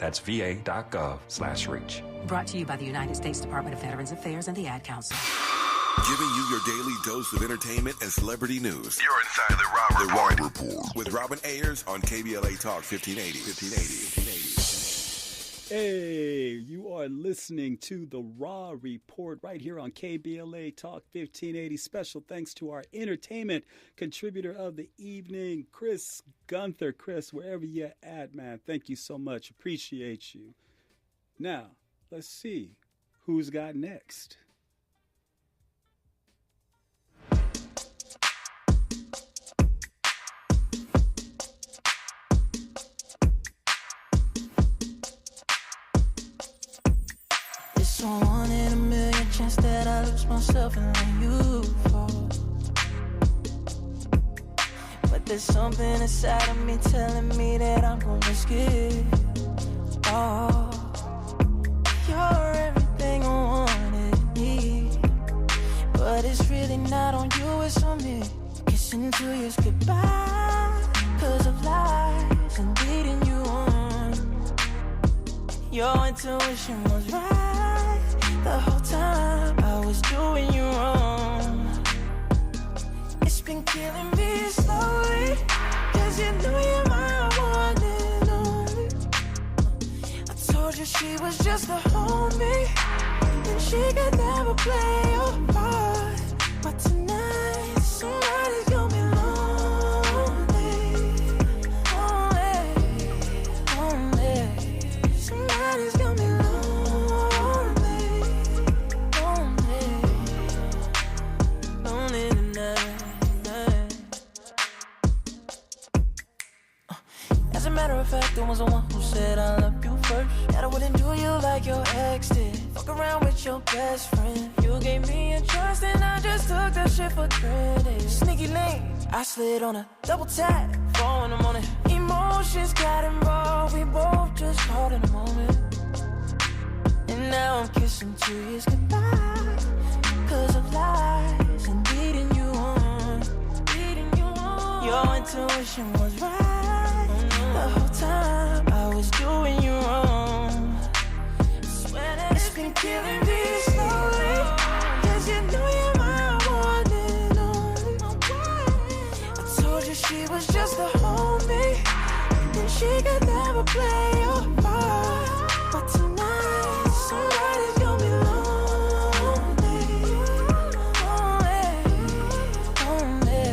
That's va.gov/reach. Brought to you by the United States Department of Veterans Affairs and the Ad Council. Giving you your daily dose of entertainment and celebrity news. You're inside the Raw Report. With Robin Ayers on KBLA Talk 1580. Hey, you are listening to the Raw Report right here on KBLA Talk 1580. Special thanks to our entertainment contributor of the evening, Chris Gunther. Chris, wherever you're at, man, thank you so much. Appreciate you. Now, let's see who's got next. It's a 1 in a million chance that I lose myself and let you fall. But there's something inside of me telling me that I'm gonna risk it all. You're everything I wanted and need, but it's really not on you, it's on me. Kissing to you is goodbye, 'cause of lies and leading you on. Your intuition was right the whole time I was doing you wrong. It's been killing me slowly, 'cause you knew you're my one and only. I told you she was just a homie, and she could never play your part. But tonight, somebody's gonna be lonely, lonely. Somebody's gonna be lonely tonight. As a matter of fact, I was the one who said I love you first. That I wouldn't do you like your ex did. Fuck around with your best friend. You gave me a trust and I just took that shit for granted. Sneaky link, I slid on a double tap. 4 in the morning, emotions got involved. We both just caught in a moment. And now I'm kissing 2 years goodbye, 'cause of lies and leading you on. Your intuition was right the whole time I was doing you wrong. It's been killing me slowly, 'cause you know you're my one and only. I told you she was just a homie, and she could never play your part. But tonight, somebody's gonna be lonely, lonely.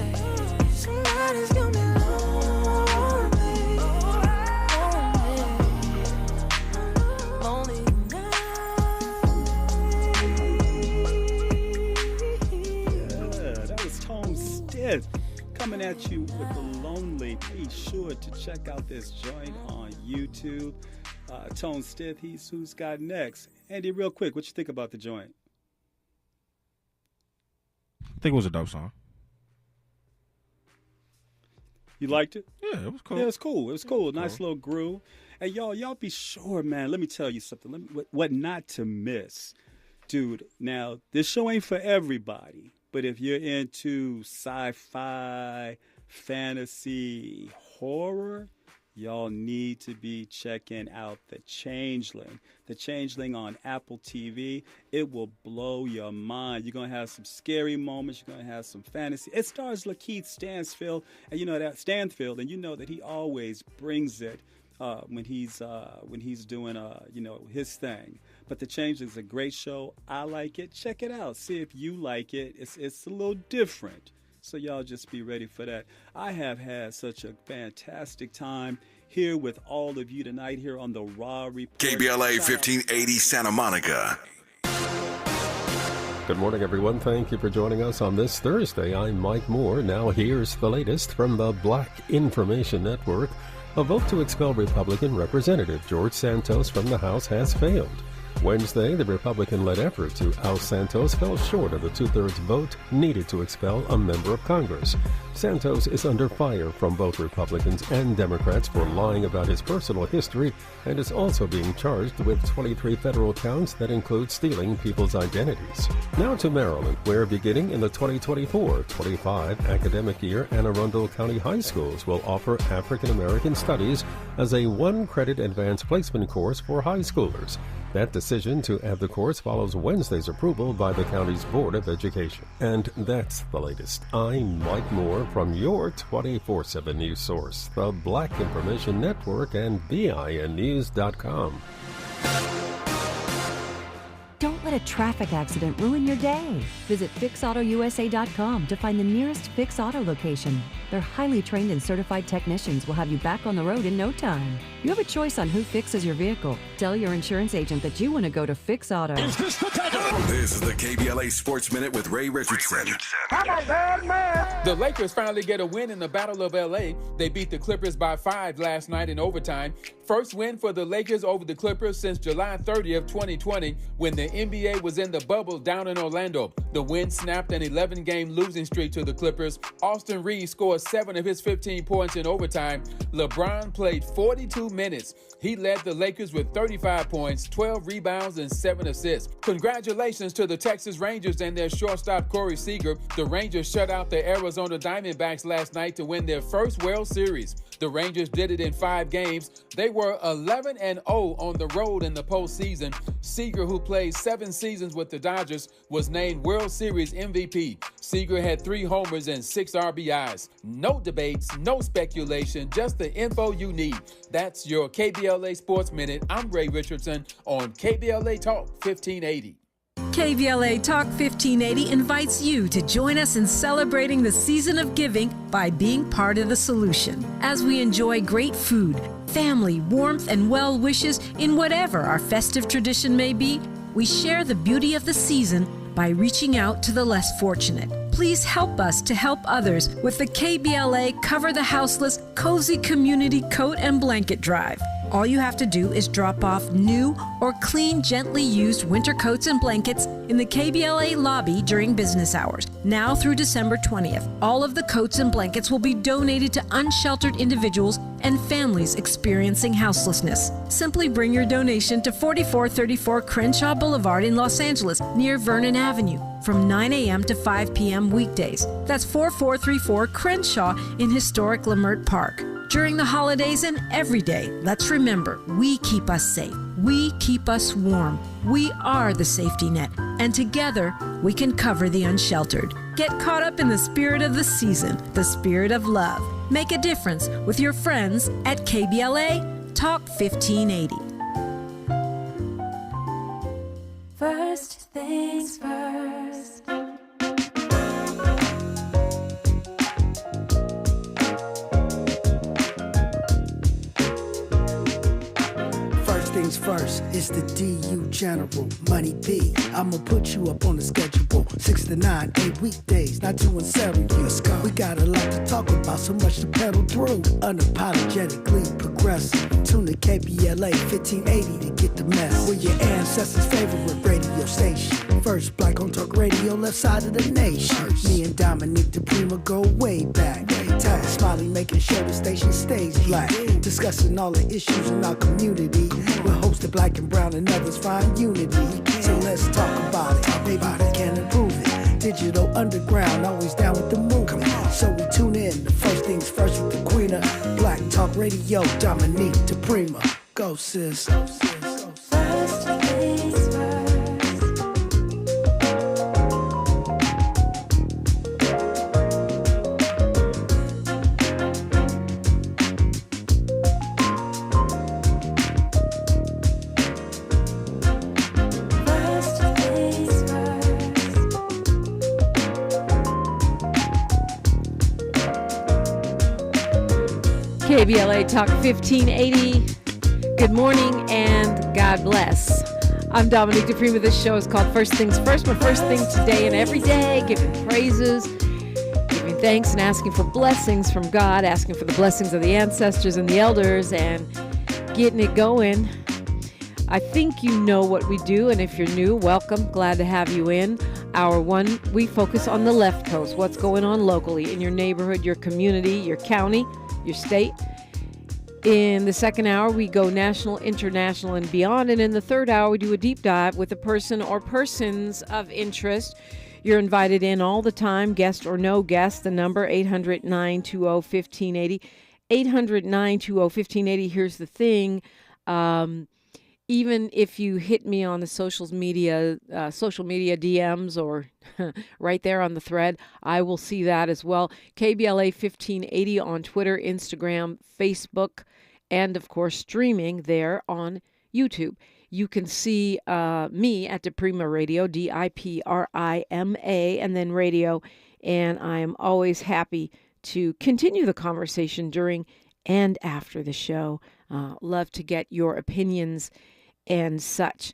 Somebody's gonna be lonely, lonely Yeah, that was Tone Stith coming at you with the Lonely. Be sure to check out this joint on YouTube. Tone Stith, he's who's got next. Andy, real quick, what you think about the joint? I think it was a dope song. You liked it? Yeah, it was cool. Yeah, it was cool. It was cool. Nice little groove. Hey, y'all be sure, man. Let me tell you something. What not to miss. Dude, now, this show ain't for everybody. But if you're into sci-fi, fantasy, horror, y'all need to be checking out The Changeling. The Changeling on Apple TV. It will blow your mind. You're going to have some scary moments. You're going to have some fantasy. It stars Lakeith Stanfield, and you know that Stanfield, and you know that he always brings it when he's doing his thing. But The Changeling is a great show. I like it. Check it out. See if you like it. It's a little different. So y'all just be ready for that. I have had such a fantastic time here with all of you tonight here on the Raw Report. KBLA 1580 Santa Monica. Good morning, everyone. Thank you for joining us on this Thursday. I'm Mike Moore. Now here's the latest from the Black Information Network. A vote to expel Republican Representative George Santos from the House has failed. Wednesday, the Republican-led effort to oust Santos fell short of the two-thirds vote needed to expel a member of Congress. Santos is under fire from both Republicans and Democrats for lying about his personal history and is also being charged with 23 federal counts that include stealing people's identities. Now to Maryland, where beginning in the 2024-25 academic year, Anne Arundel County High Schools will offer African American Studies as a one-credit advanced placement course for high schoolers. That decision to add the course follows Wednesday's approval by the county's Board of Education. And that's the latest. I'm Mike Moore from your 24/7 news source, the Black Information Network and BINnews.com. Don't let a traffic accident ruin your day. Visit fixautousa.com to find the nearest Fix Auto location. Their highly trained and certified technicians will have you back on the road in no time. You have a choice on who fixes your vehicle. Tell your insurance agent that you want to go to Fix Auto. This is the KBLA Sports Minute with Ray Richardson. The Lakers finally get a win in the Battle of LA. They beat the Clippers by 5 last night in overtime. First win for the Lakers over the Clippers since July 30th, 2020, when the NBA was in the bubble down in Orlando. The win snapped an 11-game losing streak to the Clippers. Austin Reeves scored 7 of his 15 points in overtime. LeBron played 42 minutes. He led the Lakers with 35 points, 12 rebounds, and 7 assists. Congratulations to the Texas Rangers and their shortstop Corey Seager. The Rangers shut out the Arizona Diamondbacks last night to win their first World Series. The Rangers did it in 5 games. They were 11-0 on the road in the postseason. Seager, who played 7 seasons with the Dodgers, was named World Series MVP. Seager had 3 homers and 6 RBIs. No debates, no speculation, just the info you need. That's your KBLA Sports Minute. I'm Ray Richardson on KBLA Talk 1580. KBLA Talk 1580 invites you to join us in celebrating the season of giving by being part of the solution. As we enjoy great food, family, warmth, and well wishes in whatever our festive tradition may be, we share the beauty of the season by reaching out to the less fortunate. Please help us to help others with the KBLA Cover the Houseless Cozy Community Coat and Blanket Drive. All you have to do is drop off new or clean, gently used winter coats and blankets in the KBLA lobby during business hours. Now through December 20th, all of the coats and blankets will be donated to unsheltered individuals and families experiencing houselessness. Simply bring your donation to 4434 Crenshaw Boulevard in Los Angeles, near Vernon Avenue, from 9 a.m. to 5 p.m. weekdays. That's 4434 Crenshaw in historic Leimert Park. During the holidays and every day, let's remember, we keep us safe. We keep us warm. We are the safety net. And together, we can cover the unsheltered. Get caught up in the spirit of the season, the spirit of love. Make a difference with your friends at KBLA Talk 1580. First things first. Things first, it's the DU General, Money B. I'ma put you up on the schedule, 6 to 9, 8 weekdays, not too serious. We got a lot to talk about, so much to pedal through. Unapologetically progressive. Tune to KBLA 1580 to get the mess. We're your ancestors' favorite radio station. First black on talk radio, left side of the nation. Me and Dominique DePrima go way back. Tag Smiley making sure the station stays black. Discussing all the issues in our community. We're hosted black and brown and others find unity. So let's talk about it. Maybe we can improve it. Digital underground, always down with the movement. So we tune in to First Things First with the Queen of Black Talk Radio, Dominique DePrima. Go sis. Go sis. Go sis. First things first. KBLA Talk 1580. Good morning and God bless. I'm Dominique DePrima. This show is called First Things First. My first thing today and every day, giving praises, giving thanks and asking for blessings from God, asking for the blessings of the ancestors and the elders and getting it going. I think you know what we do, and if you're new, welcome. Glad to have you in. Hour one, we focus on the left coast, what's going on locally in your neighborhood, your community, your county, your state. In the second hour, we go national, international, and beyond. And in the third hour, we do a deep dive with a person or persons of interest. You're invited in all the time, guest or no guest. The number, 800-920-1580. 800-920-1580. Here's the thing. Even if you hit me on the social media DMs or right there on the thread, I will see that as well. KBLA 1580 on Twitter, Instagram, Facebook, and of course streaming there on YouTube. You can see me at Diprima Radio, DIPRIMA, and then radio. And I am always happy to continue the conversation during and after the show. Love to get your opinions and such.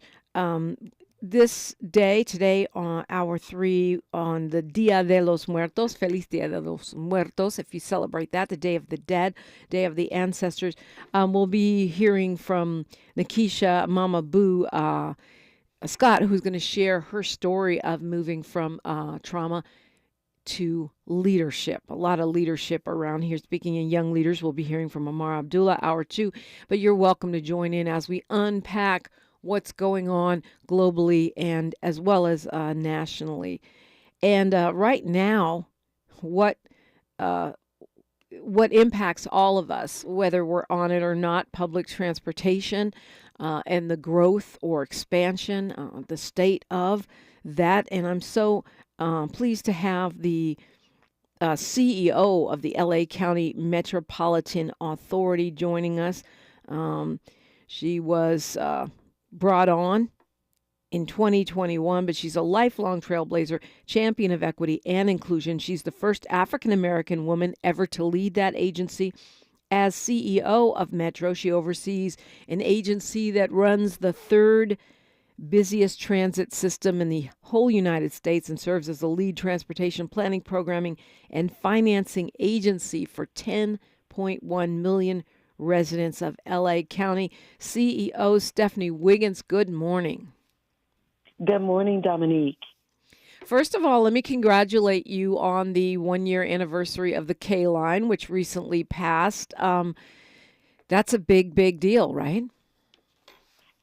This day, today on hour 3 on the Dia de los Muertos, Feliz Dia de los Muertos, if you celebrate that, the Day of the Dead, Day of the Ancestors, we'll be hearing from Nikisha Mama Boo Scott, who's going to share her story of moving from trauma to leadership. A lot of leadership around here. Speaking of young leaders, we'll be hearing from Amar Abdullah, hour 2. But you're welcome to join in as we unpack what's going on globally and as well as nationally. And right now, what impacts all of us, whether we're on it or not, public transportation and the growth or expansion, the state of that. And I'm so pleased to have the CEO of the LA County Metropolitan Authority joining us. She was brought on in 2021, but she's a lifelong trailblazer, champion of equity and inclusion. She's the first African-American woman ever to lead that agency. As CEO of Metro, she oversees an agency that runs the third busiest transit system in the whole United States and serves as the lead transportation planning, programming, and financing agency for 10.1 million residents of LA County. CEO Stephanie Wiggins, good morning. Good morning, Dominique. First of all, let me congratulate you on the 1-year anniversary of the K-Line, which recently passed. That's a big, big deal, right?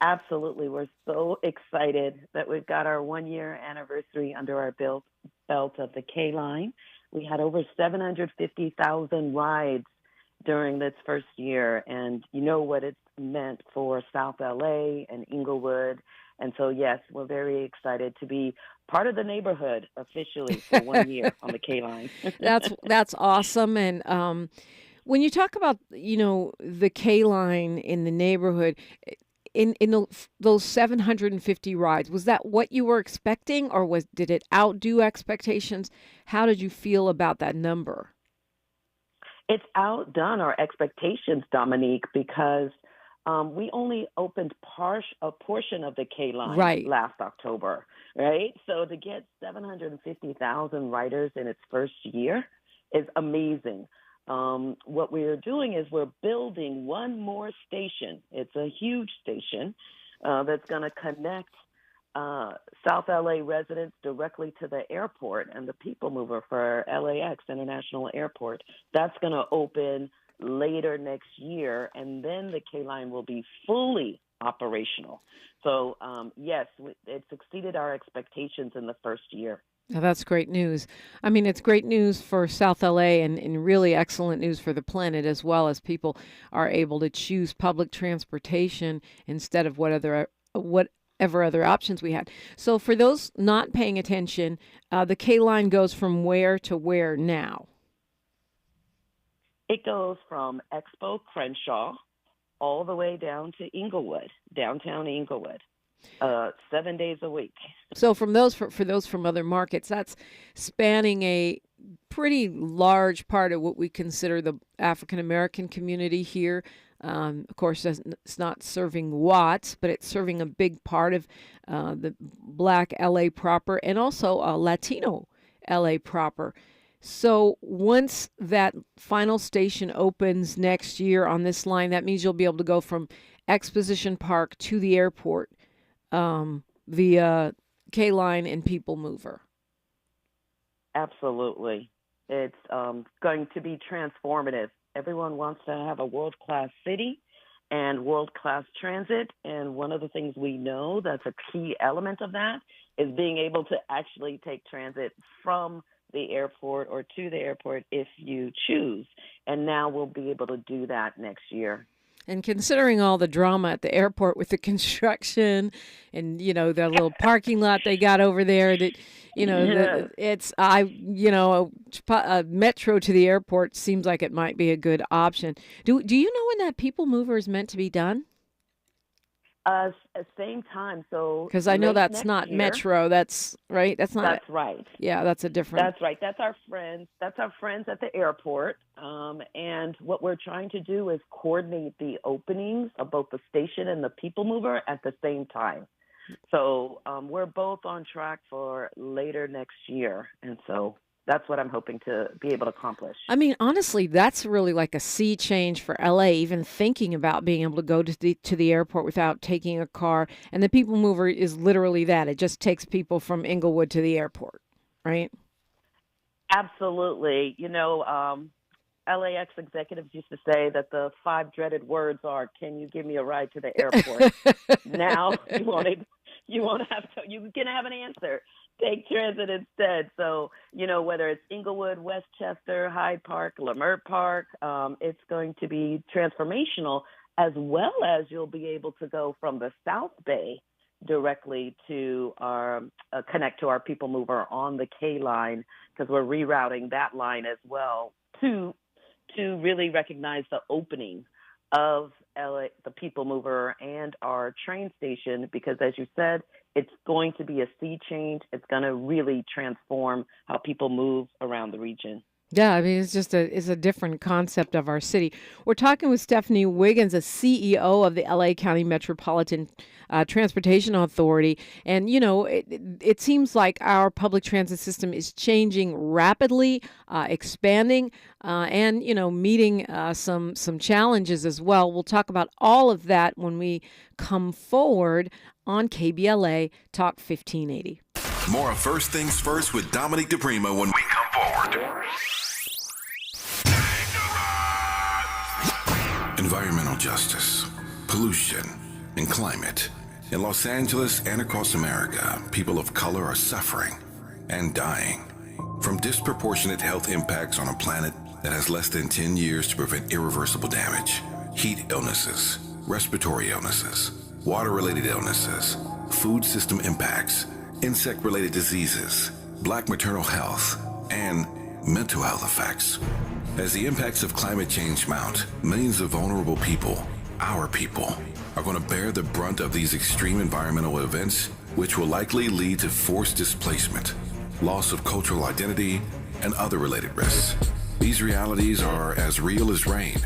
Absolutely. We're so excited that we've got our 1-year anniversary under our belt of the K-Line. We had over 750,000 rides during this first year, and you know what it's meant for South LA and Inglewood. And so, yes, we're very excited to be part of the neighborhood officially for 1 year on the K-Line. That's awesome. And when you talk about, the K-Line in the neighborhood, in those 750 rides, was that what you were expecting, or did it outdo expectations? How did you feel about that number? It's outdone our expectations, Dominique, because we only opened a portion of the K-Line last October, right? So to get 750,000 riders in its first year is amazing. What we're doing is we're building one more station. It's a huge station that's going to connect South LA residents directly to the airport and the people mover for LAX International Airport. That's going to open later next year, and then the K-Line will be fully operational. So, yes, it's exceeded our expectations in the first year. Now, that's great news. I mean, it's great news for South LA and really excellent news for the planet, as well as people are able to choose public transportation instead of whatever other options we had. So for those not paying attention, the K-Line goes from where to where now? It goes from Expo Crenshaw all the way down to Inglewood, downtown Inglewood, 7 days a week. So from those for those from other markets, that's spanning a pretty large part of what we consider the African American community here. Of course, it's not serving Watts, but it's serving a big part of the Black LA proper and also Latino LA proper. So once that final station opens next year on this line, that means you'll be able to go from Exposition Park to the airport via K-Line and People Mover? Absolutely. It's going to be transformative. Everyone wants to have a world-class city and world-class transit, and one of the things we know that's a key element of that is being able to actually take transit from the airport or to the airport if you choose. And now we'll be able to do that next year. And considering all the drama at the airport with the construction and, the little parking lot they got over there, that, a metro to the airport seems like it might be a good option. Do you know when that People Mover is meant to be done? Same time. So because I know that's not year. Metro. That's right. That's not. That's right. Yeah, that's a different. That's right. That's our friends. That's our friends at the airport. And what we're trying to do is coordinate the openings of both the station and the People Mover at the same time. So we're both on track for later next year, and so that's what I'm hoping to be able to accomplish. I mean, honestly, that's really like a sea change for LA, even thinking about being able to go to the airport without taking a car. And the People Mover is literally that. It just takes people from Inglewood to the airport, right? Absolutely. LAX executives used to say that the 5 dreaded words are, "Can you give me a ride to the airport?" Now you can have an answer. Take transit instead. So, whether it's Inglewood, Westchester, Hyde Park, Leimert Park, it's going to be transformational, as well as you'll be able to go from the South Bay directly to connect to our People Mover on the K-line, because we're rerouting that line as well to really recognize the opening of LA, the People Mover, and our train station, because as you said, it's going to be a sea change. It's going to really transform how people move around the region. Yeah, I mean, it's a different concept of our city. We're talking with Stephanie Wiggins, a CEO of the LA County Metropolitan Transportation Authority. And, it seems like our public transit system is changing rapidly, expanding, and, meeting some challenges as well. We'll talk about all of that when we come forward on KBLA Talk 1580. More of First Things First with Dominique DePrima when we come forward. Environmental justice, pollution, and climate. In Los Angeles and across America, people of color are suffering and dying from disproportionate health impacts on a planet that has less than 10 years to prevent irreversible damage. Heat illnesses, respiratory illnesses, water-related illnesses, food system impacts, insect-related diseases, Black maternal health, and mental health effects. As the impacts of climate change mount, millions of vulnerable people, our people, are going to bear the brunt of these extreme environmental events, which will likely lead to forced displacement, loss of cultural identity, and other related risks. These realities are as real as rain.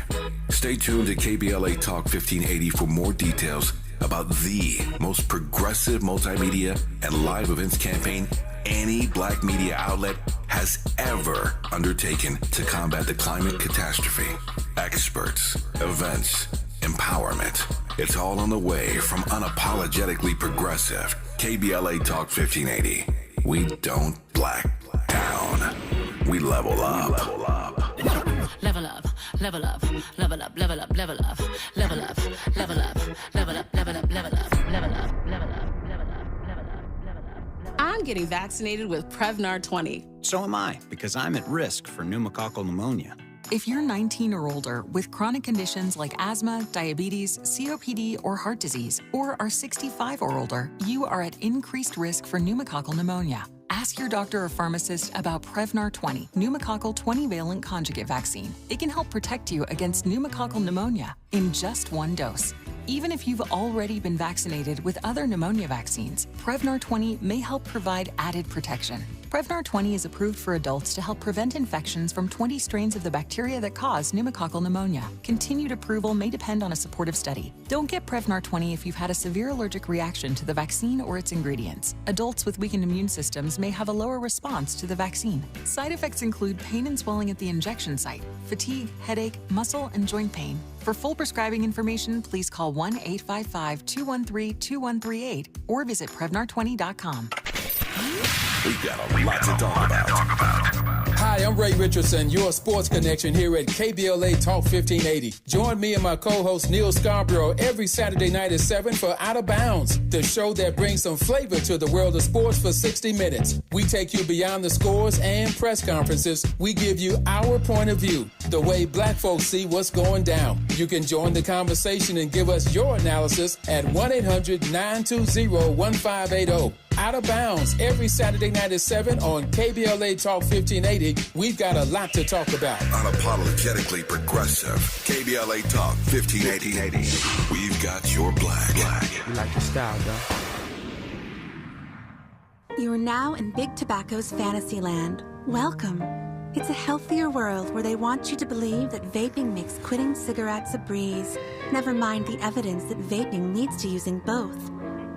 Stay tuned to KBLA Talk 1580 for more details about the most progressive multimedia and live events campaign any Black media outlet has ever undertaken to combat the climate catastrophe. Experts, events, empowerment. It's all on the way from unapologetically progressive KBLA Talk 1580. We don't black down. We level up. Level up, level up, level up, level up, level up, level up, level up, level up, level up, level up, level up, level up, level up. I'm getting vaccinated with Prevnar 20. So am I, because I'm at risk for pneumococcal pneumonia. If you're 19 or older with chronic conditions like asthma, diabetes, COPD, or heart disease, or are 65 or older, you are at increased risk for pneumococcal pneumonia. Ask your doctor or pharmacist about Prevnar 20, pneumococcal 20-valent conjugate vaccine. It can help protect you against pneumococcal pneumonia in just one dose. Even if you've already been vaccinated with other pneumonia vaccines, Prevnar 20 may help provide added protection. Prevnar 20 is approved for adults to help prevent infections from 20 strains of the bacteria that cause pneumococcal pneumonia. Continued approval may depend on a supportive study. Don't get Prevnar 20 if you've had a severe allergic reaction to the vaccine or its ingredients. Adults with weakened immune systems may have a lower response to the vaccine. Side effects include pain and swelling at the injection site, fatigue, headache, muscle, and joint pain. For full prescribing information, please call 1-855-213-2138 or visit Prevnar20.com. We've got a lot to talk about. Hi, I'm Ray Richardson, your sports connection here at KBLA Talk 1580. Join me and my co-host Neil Scarborough every Saturday night at 7 for Out of Bounds, the show that brings some flavor to the world of sports for 60 minutes. We take you beyond the scores and press conferences. We give you our point of view, the way black folks see what's going down. You can join the conversation and give us your analysis at 1-800-920-1580. Out of Bounds every Saturday night at 7 on KBLA Talk 1580. We've got a lot to talk about. Unapologetically progressive. KBLA Talk 1580. We've got your black. You like your style, though. You are now in Big Tobacco's fantasy land. Welcome. It's a healthier world where they want you to believe that vaping makes quitting cigarettes a breeze. Never mind the evidence that vaping leads to using both.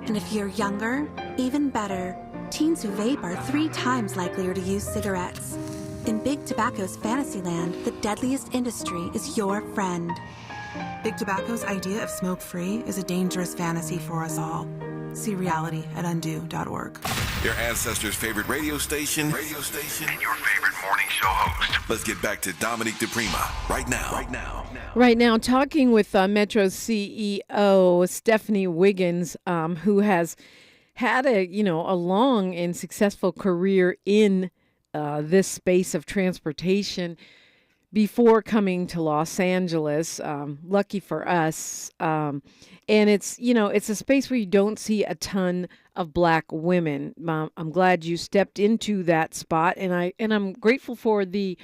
And if you're younger, even better, teens who vape are 3 times likelier to use cigarettes. In Big Tobacco's Fantasyland, the deadliest industry is your friend. Big Tobacco's idea of smoke-free is a dangerous fantasy for us all. See reality at undo.org. Your ancestors' favorite radio station, and your favorite morning show host. Let's get back to Dominique DePrima right now. Right now, talking with Metro's CEO, Stephanie Wiggins, who has had a long and successful career in this space of transportation before coming to Los Angeles. Lucky for us. And it's a space where you don't see a ton of black women. I'm glad you stepped into that spot, and I'm grateful for the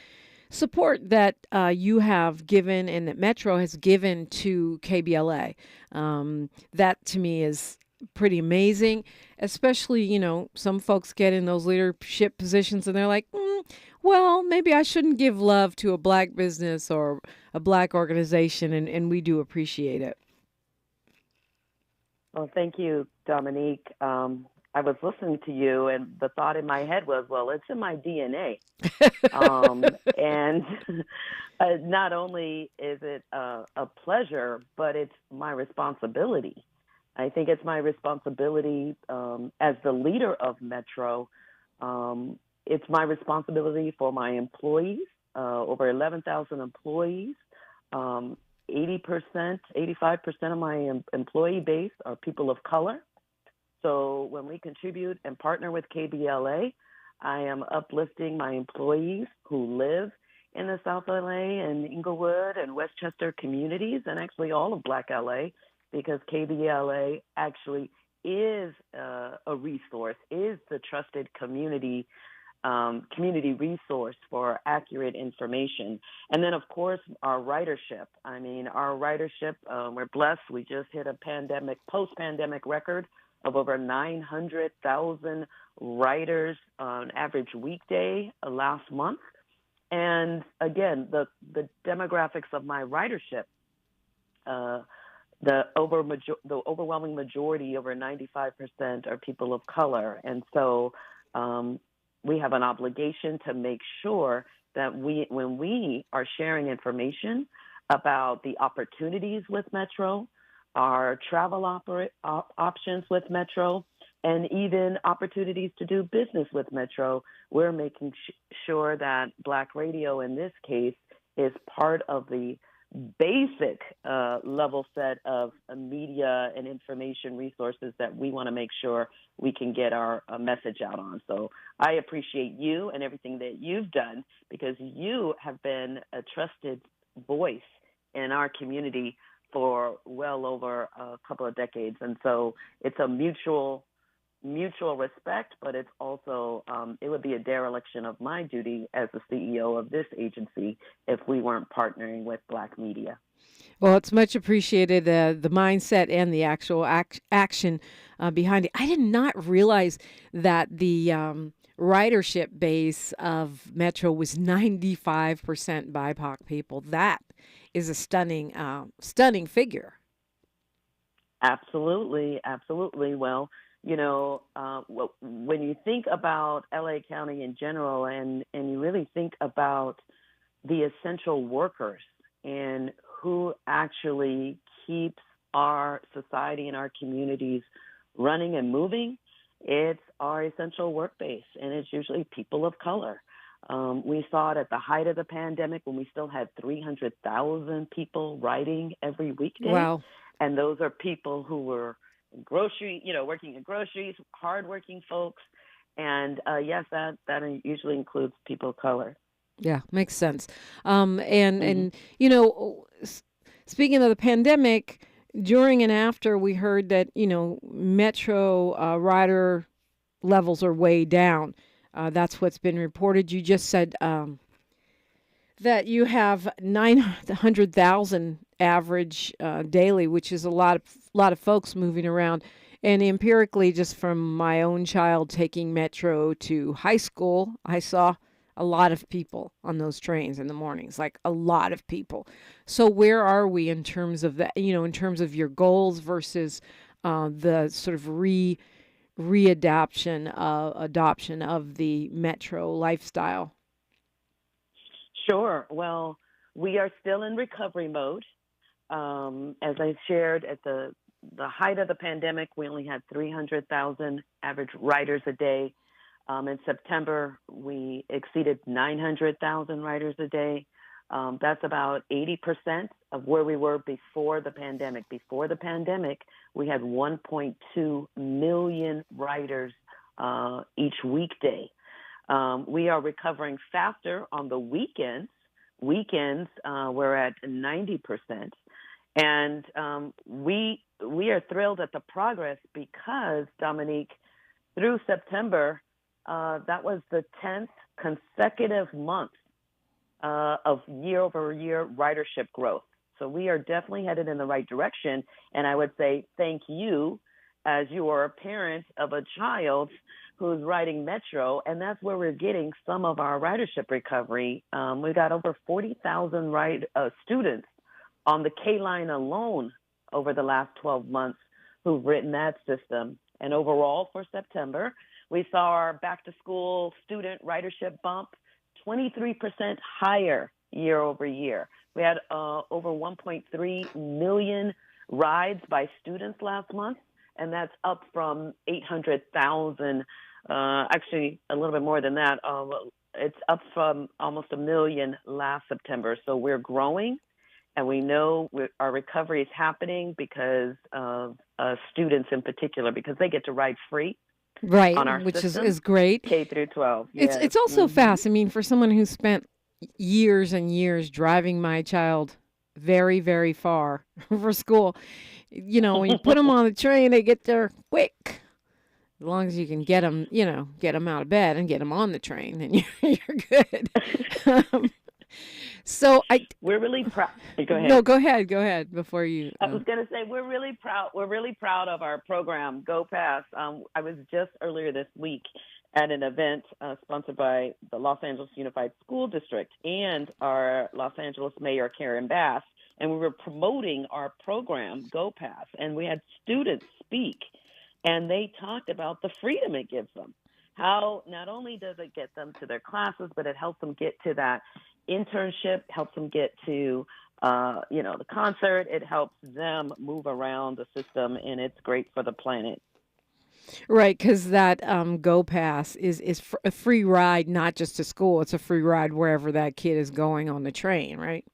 support that you have given and that Metro has given to KBLA. That to me is pretty amazing, especially, some folks get in those leadership positions and they're like, well, maybe I shouldn't give love to a black business or a black organization, and we do appreciate it. Well, thank you, Dominique. I was listening to you, and the thought in my head was, well, it's in my DNA. And not only is it a pleasure, but it's my responsibility. I think it's my responsibility as the leader of Metro. It's my responsibility for my employees, over 11,000 employees. 80%, 85% of my employee base are people of color. So when we contribute and partner with KBLA, I am uplifting my employees who live in the South LA and Inglewood and Westchester communities, and actually all of Black LA, because KBLA actually is a resource, is the trusted community resource for accurate information. And then, of course, our ridership. We're blessed. We just hit a post-pandemic record of over 900,000 riders on average weekday last month. And again, the demographics of my ridership, the overwhelming majority, over 95%, are people of color. And so we have an obligation to make sure that when we are sharing information about the opportunities with Metro, our travel options with Metro, and even opportunities to do business with Metro, we're making sure that Black radio, in this case, is part of the basic level set of media and information resources that we want to make sure we can get our message out on. So I appreciate you and everything that you've done, because you have been a trusted voice in our community for well over a couple of decades. And so it's a mutual respect, but it's also, it would be a dereliction of my duty as the CEO of this agency if we weren't partnering with Black media. Well, it's much appreciated, the mindset and the actual action behind it. I did not realize that the ridership base of Metro was 95% BIPOC people. That is a stunning figure. Absolutely, absolutely. Well, when you think about LA County in general, and you really think about the essential workers and who actually keeps our society and our communities running and moving, it's our essential work base, and it's usually people of color. We saw it at the height of the pandemic when we still had 300,000 people riding every weekday. Wow. And those are people who were working in groceries, hardworking folks. And yes, that usually includes people of color. Yeah, makes sense. And speaking of the pandemic, during and after, we heard that, Metro rider levels are way down. That's what's been reported. You just said that you have 900,000 average daily, which is a lot of folks moving around. And empirically, just from my own child taking Metro to high school, I saw a lot of people on those trains in the mornings, like a lot of people. So where are we in terms of that, in terms of your goals versus the sort of adoption of the Metro lifestyle? Sure. Well, we are still in recovery mode. As I shared, at the height of the pandemic, we only had 300,000 average riders a day. In September, we exceeded 900,000 riders a day. That's about 80% of where we were before the pandemic. Before the pandemic, we had 1.2 million riders each weekday. We are recovering faster on the weekends. We're at 90%. And we are thrilled at the progress because, Dominique, through September, that was the 10th consecutive month of year-over-year ridership growth. So we are definitely headed in the right direction. And I would say thank you, as you are a parent of a child who's riding Metro, and that's where we're getting some of our ridership recovery. We've got over 40,000 students on the K line alone over the last 12 months who've ridden that system. And overall for September, we saw our back-to-school student ridership bump 23% higher year over year. We had over 1.3 million rides by students last month, and that's up from 800,000, actually a little bit more than that. It's up from almost 1 million last September. So we're growing, and we know our recovery is happening because of students in particular, because they get to ride free. Right, on our which system, is great. K through 12. Yes. It's also fast. I mean, for someone who spent years and years driving my child very, very far for school, when you put them on the train, they get there quick. As long as you can get them, get them out of bed and get them on the train, then you're good. So we're really proud. Go ahead. No, go ahead before you. I was going to say we're really proud. We're really proud of our program, Go Pass. I was just earlier this week at an event sponsored by the Los Angeles Unified School District and our Los Angeles Mayor Karen Bass, and we were promoting our program, Go Pass, and we had students speak, and they talked about the freedom it gives them. How not only does it get them to their classes, but it helps them get to that internship, helps them get to, the concert. It helps them move around the system, and it's great for the planet. Right, because that Go Pass is a free ride, not just to school. It's a free ride wherever that kid is going on the train, right?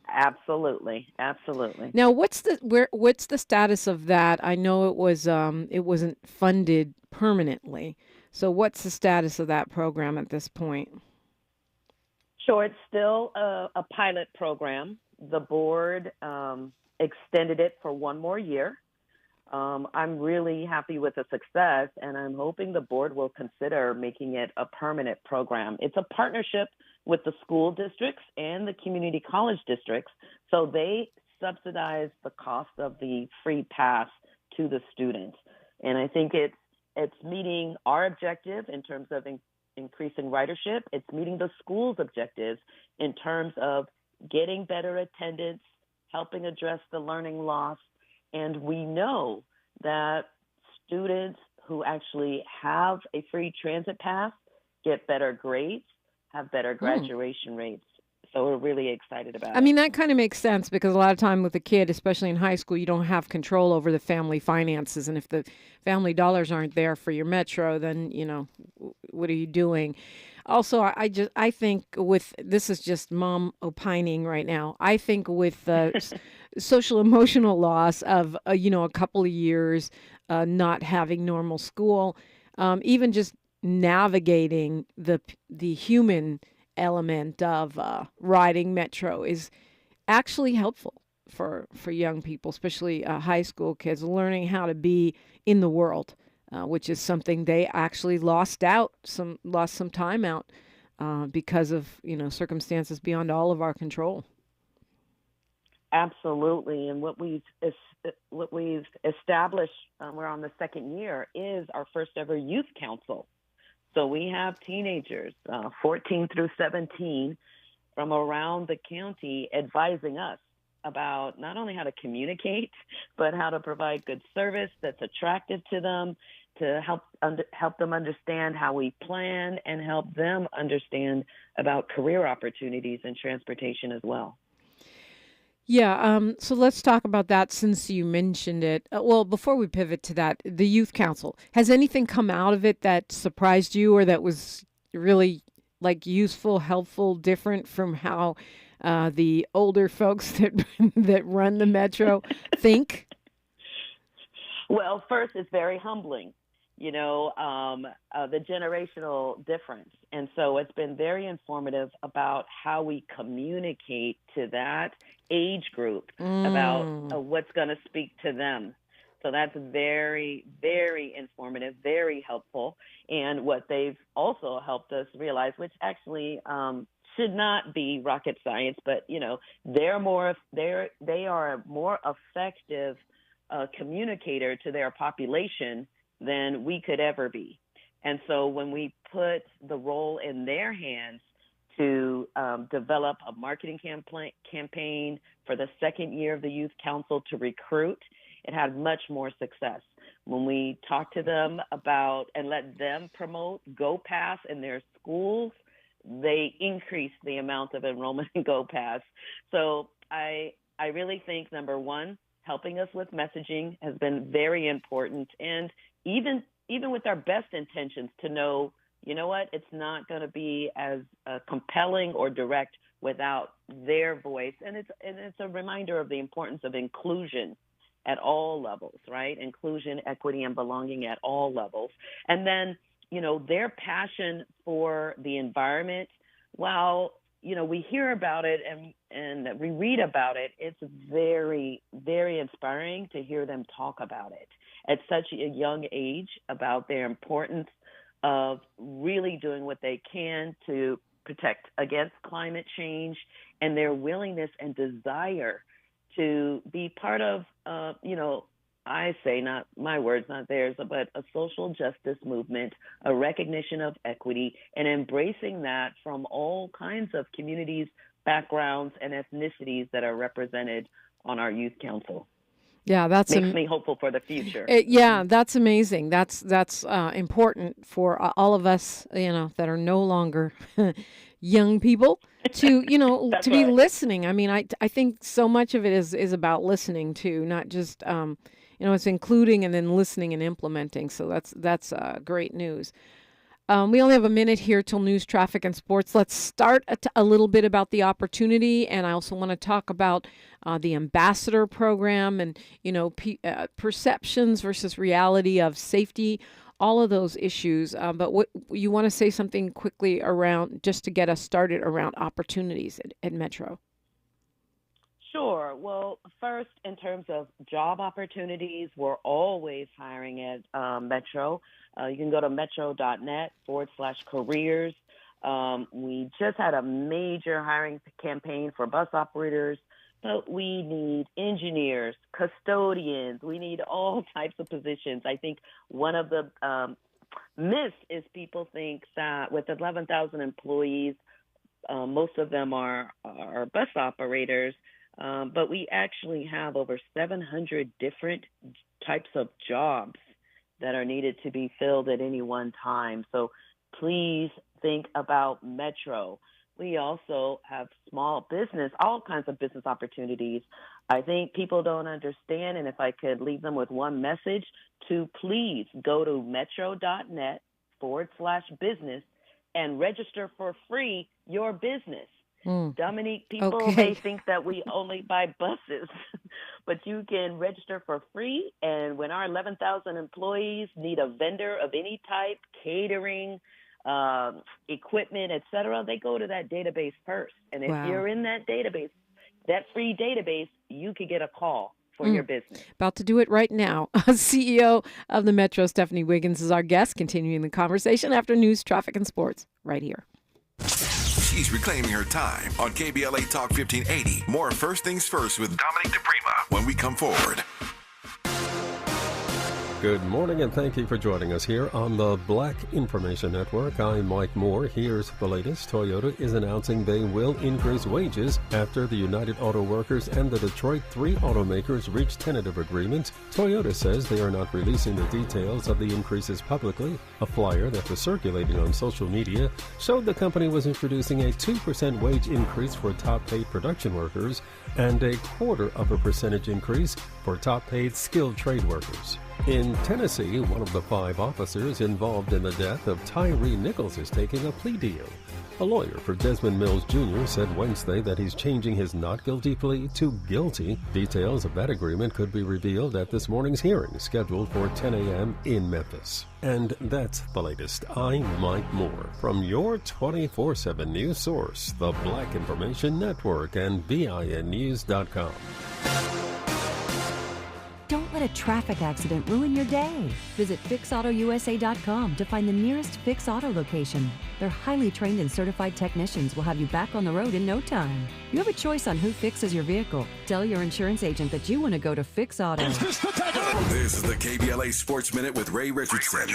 Absolutely. Now, what's the status of that? I know it wasn't funded permanently. So what's the status of that program at this point? Sure, it's still a pilot program. The board extended it for one more year. I'm really happy with the success, and I'm hoping the board will consider making it a permanent program. It's a partnership with the school districts and the community college districts, so they subsidize the cost of the free pass to the students. And I think it's it's meeting our objective in terms of increasing ridership. It's meeting the school's objectives in terms of getting better attendance, helping address the learning loss. And we know that students who actually have a free transit pass get better grades, have better graduation rates. So we're really excited about it. I mean, that kind of makes sense because a lot of time with a kid, especially in high school, you don't have control over the family finances. And if the family dollars aren't there for your Metro, then, what are you doing? Also, I think with, this is just mom opining right now, I think with social emotional loss of, a couple of years not having normal school, even just navigating the human element of riding Metro is actually helpful for young people, especially high school kids, learning how to be in the world, which is something they actually lost some time out because of circumstances beyond all of our control. Absolutely, and what we've established, we're on the second year, is our first ever youth council. So we have teenagers, 14 through 17, from around the county advising us about not only how to communicate, but how to provide good service that's attractive to them, to help them understand how we plan and help them understand about career opportunities in transportation as well. Yeah, so let's talk about that since you mentioned it. Well, before we pivot to that, the Youth Council, has anything come out of it that surprised you or that was really useful, helpful, different from how the older folks that run the Metro think? Well, first, it's very humbling, the generational difference. And so it's been very informative about how we communicate to that age group about what's going to speak to them. So that's very, very informative, very helpful. And what they've also helped us realize, which actually should not be rocket science, but, they are a more effective communicator to their population than we could ever be. And so when we put the role in their hands to develop a marketing campaign for the second year of the Youth Council to recruit, it had much more success. When we talked to them about and let them promote Go Pass in their schools, they increased the amount of enrollment in Go Pass. So I really think, number one, helping us with messaging has been very important. And even with our best intentions to know, it's not going to be as compelling or direct without their voice. And it's a reminder of the importance of inclusion at all levels, right? Inclusion, equity, and belonging at all levels. And then, their passion for the environment, while, we hear about it and we read about it, it's very, very inspiring to hear them talk about it at such a young age, about their importance of really doing what they can to protect against climate change and their willingness and desire to be part of, I say, not my words, not theirs, but a social justice movement, a recognition of equity, and embracing that from all kinds of communities, backgrounds, and ethnicities that are represented on our Youth Council. Yeah, makes me hopeful for the future. Yeah, that's amazing. That's important for all of us, that are no longer young people to, to be listening. I mean, I think so much of it is about listening too, not just, it's including and then listening and implementing. So that's great news. We only have a minute here till news, traffic, and sports. Let's start a little bit about the opportunity, and I also want to talk about the ambassador program and, perceptions versus reality of safety, all of those issues. But what you want to say something quickly around, just to get us started, around opportunities at Metro? Sure. Well, first, in terms of job opportunities, we're always hiring at Metro. You can go to metro.net/careers. We just had a major hiring campaign for bus operators, but we need engineers, custodians. We need all types of positions. I think one of the myths is people think that with 11,000 employees, most of them are bus operators, but we actually have over 700 different types of jobs that are needed to be filled at any one time. So please think about Metro. We also have small business, all kinds of business opportunities. I think people don't understand, and if I could leave them with one message, to please go to metro.net/business and register for free your business. Dominique, people may think that we only buy buses, but you can register for free. And when our 11,000 employees need a vendor of any type, catering, equipment, etc., they go to that database first. And if you're in that database, that free database, you could get a call for your business. About to do it right now. CEO of the Metro, Stephanie Wiggins, is our guest, continuing the conversation after news, traffic, and sports right here. She's reclaiming her time on KBLA Talk 1580. More First Things First with Dominique DePrima when we come forward. Good morning, and thank you for joining us here on the Black Information Network. I'm Mike Moore. Here's the latest. Toyota is announcing they will increase wages after the United Auto Workers and the Detroit 3 automakers reached tentative agreements. Toyota says they are not releasing the details of the increases publicly. A flyer that was circulating on social media showed the company was introducing a 2% wage increase for top-paid production workers and a 0.25% increase for top-paid skilled trade workers. In Tennessee, one of the 5 officers involved in the death of Tyree Nichols is taking a plea deal. A lawyer for Desmond Mills Jr. said Wednesday that he's changing his not guilty plea to guilty. Details of that agreement could be revealed at this morning's hearing, scheduled for 10 a.m. in Memphis. And that's the latest. I'm Mike Moore from your 24/7 news source, the Black Information Network and BINnews.com. Don't let a traffic accident ruin your day. Visit fixautousa.com to find the nearest Fix Auto location. Their highly trained and certified technicians will have you back on the road in no time. You have a choice on who fixes your vehicle. Tell your insurance agent that you want to go to Fix Auto. This is the KBLA Sports Minute with Ray Richardson.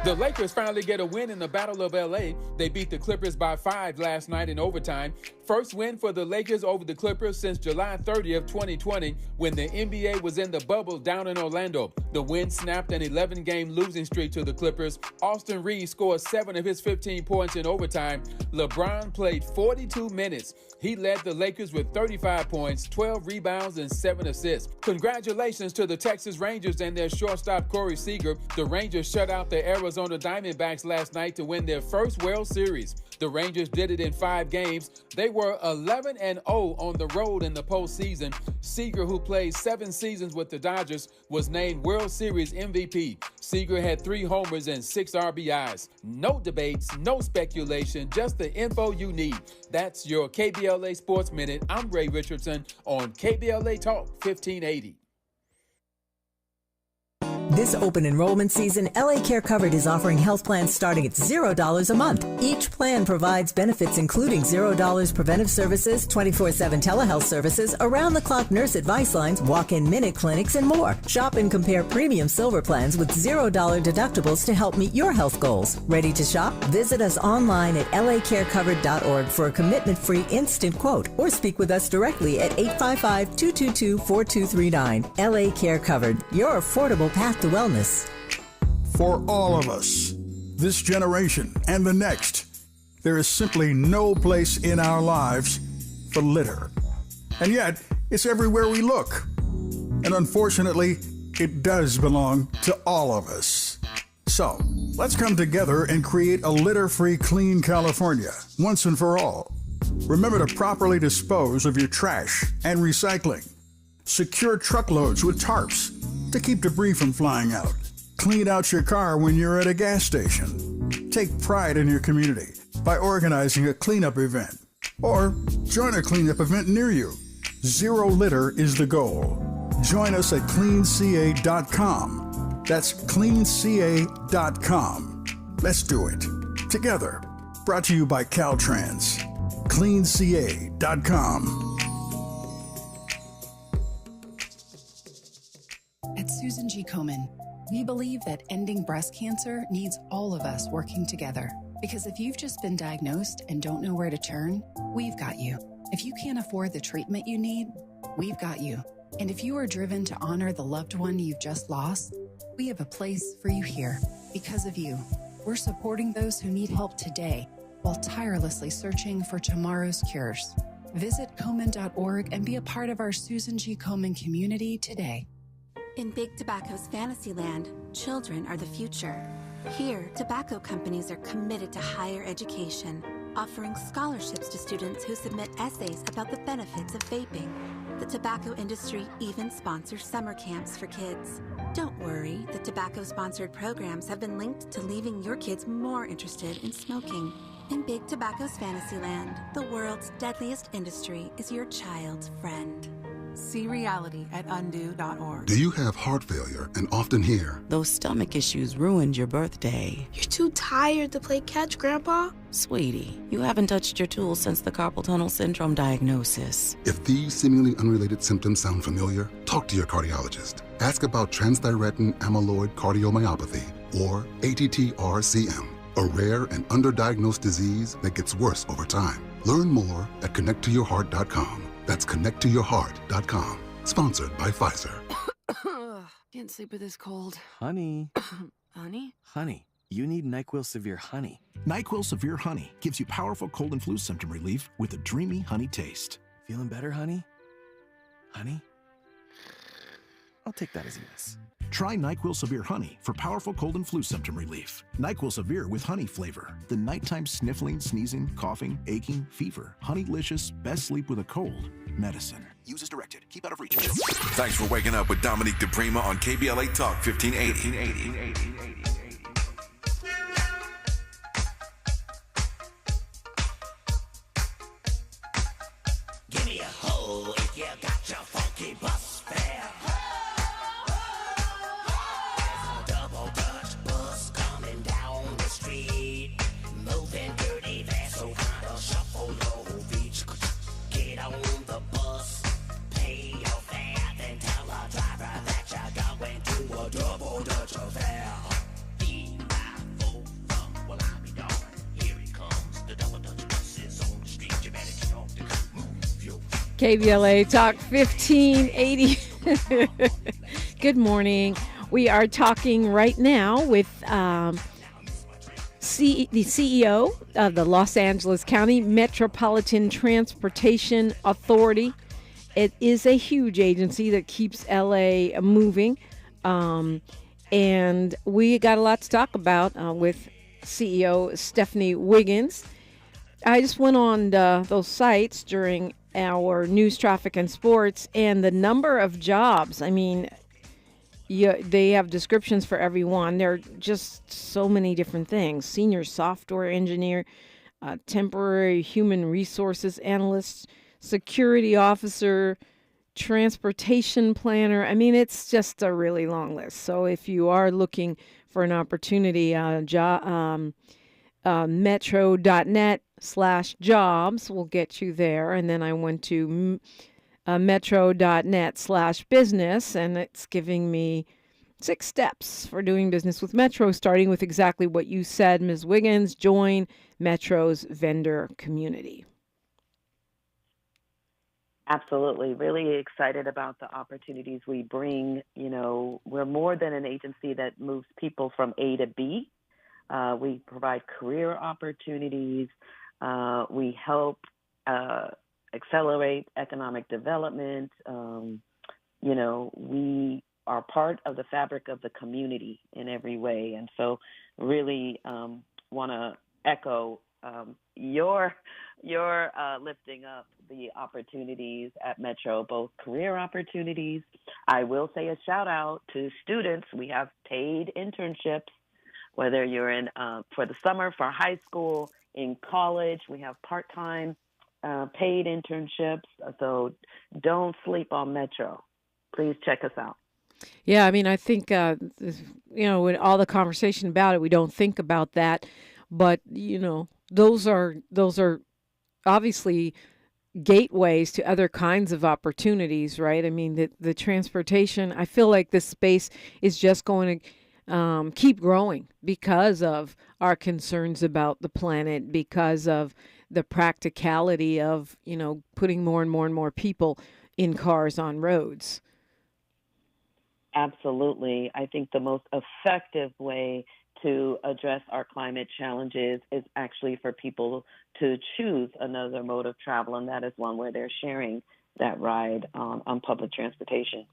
The Lakers finally get a win in the Battle of LA. They beat the Clippers by 5 last night in overtime. First win for the Lakers over the Clippers since July 30th, 2020, when the NBA was in the bubble down in Orlando. The win snapped an 11-game losing streak to the Clippers. Austin Reeves scored 7 of his 15 points in overtime. LeBron played 42 minutes. He led the Lakers with 35 points, 12 rebounds, and 7 assists. Congratulations to the Texas Rangers and their shortstop Corey Seager. The Rangers shut out the Arizona Diamondbacks last night to win their first World Series. The Rangers did it in 5 games. They were 11-0 on the road in the postseason. Seager, who played 7 seasons with the Dodgers, was named World Series MVP. Seager had 3 homers and 6 RBIs. No debates, no speculation, just the info you need. That's your KBLA Sports Minute. I'm Ray Richardson on KBLA Talk 1580. This open enrollment season, LA Care Covered is offering health plans starting at $0 a month. Each plan provides benefits including $0 preventive services, 24/7 telehealth services, around-the-clock nurse advice lines, walk-in minute clinics, and more. Shop and compare premium silver plans with $0 deductibles to help meet your health goals. Ready to shop? Visit us online at lacarecovered.org for a commitment-free instant quote or speak with us directly at 855-222-4239. LA Care Covered, your affordable path to wellness. For all of us, this generation and the next, there is simply no place in our lives for litter. And yet, it's everywhere we look. And unfortunately, it does belong to all of us. So, let's come together and create a litter-free, clean California, once and for all. Remember to properly dispose of your trash and recycling. Secure truckloads with tarps to keep debris from flying out. Clean out your car when you're at a gas station. Take pride in your community by organizing a cleanup event or join a cleanup event near you. Zero litter is the goal. Join us at cleanca.com. That's cleanca.com. Let's do it together. Brought to you by Caltrans. cleanca.com. Komen. We believe that ending breast cancer needs all of us working together. Because if you've just been diagnosed and don't know where to turn, we've got you. If you can't afford the treatment you need, we've got you. And if you are driven to honor the loved one you've just lost, we have a place for you here. Because of you, we're supporting those who need help today while tirelessly searching for tomorrow's cures. Visit Komen.org and be a part of our Susan G. Komen community today. In Big Tobacco's Fantasyland, children are the future. Here, tobacco companies are committed to higher education, offering scholarships to students who submit essays about the benefits of vaping. The tobacco industry even sponsors summer camps for kids. Don't worry, the tobacco-sponsored programs have been linked to leaving your kids more interested in smoking. In Big Tobacco's Fantasyland, the world's deadliest industry is your child's friend. See reality at undo.org. Do you have heart failure and often hear, "Those stomach issues ruined your birthday"? "You're too tired to play catch, Grandpa"? Sweetie, you haven't touched your tools since the carpal tunnel syndrome diagnosis. If these seemingly unrelated symptoms sound familiar, talk to your cardiologist. Ask about transthyretin amyloid cardiomyopathy, or ATTR-CM, a rare and underdiagnosed disease that gets worse over time. Learn more at connecttoyourheart.com. That's connecttoyourheart.com. Sponsored by Pfizer. Can't sleep with this cold. Honey. Honey? Honey, you need NyQuil Severe Honey. NyQuil Severe Honey gives you powerful cold and flu symptom relief with a dreamy honey taste. Feeling better, honey? Honey? I'll take that as a yes. Try NyQuil Severe Honey for powerful cold and flu symptom relief. NyQuil Severe with honey flavor. The nighttime sniffling, sneezing, coughing, aching, fever. Honeylicious, best sleep with a cold. Medicine. Use as directed. Keep out of reach. Thanks for waking up with Dominique DePrima on KBLA Talk 1580. Give me a hoe if you got your funky bus fare. There's a double Dutch bus coming down the street, moving dirty fast, so kinda shuffle your feet. Get on the bus, pay your fare, then tell a driver that you're going to a double Dutch affair. Well, I'll be darned. Here it comes. The double Dutch bus is on the street. You better get off the move your KBLA Talk 1580. Good morning. We are talking right now with the CEO of the Los Angeles County Metropolitan Transportation Authority. It is a huge agency that keeps LA moving. And we got a lot to talk about with CEO Stephanie Wiggins. I just went on those sites during our news, traffic, and sports, and the number of jobs. I mean, they have descriptions for everyone. There are just so many different things. Senior software engineer, temporary human resources analyst, security officer, transportation planner. I mean, it's just a really long list. So if you are looking for an opportunity, metro.net/jobs will get you there. And then I went to metro.net/business, and it's giving me 6 steps for doing business with Metro, starting with exactly what you said, Ms. Wiggins. Join Metro's vendor community. Absolutely. Really excited about the opportunities we bring. You know, we're more than an agency that moves people from A to B. We provide career opportunities. We help accelerate economic development. You know, we are part of the fabric of the community in every way. And so really want to echo your lifting up the opportunities at Metro, both career opportunities. I will say a shout out to students. We have paid internships, whether you're in for the summer, for high school, in college. We have part-time paid internships. So don't sleep on Metro. Please check us out. Yeah, I mean, I think, with all the conversation about it, we don't think about that. But, those are obviously gateways to other kinds of opportunities, right? I mean, the transportation, I feel like this space is just going to keep growing because of our concerns about the planet, because of the practicality of, putting more and more and more people in cars on roads. Absolutely. I think the most effective way to address our climate challenges is actually for people to choose another mode of travel, and that is one where they're sharing that ride on public transportation.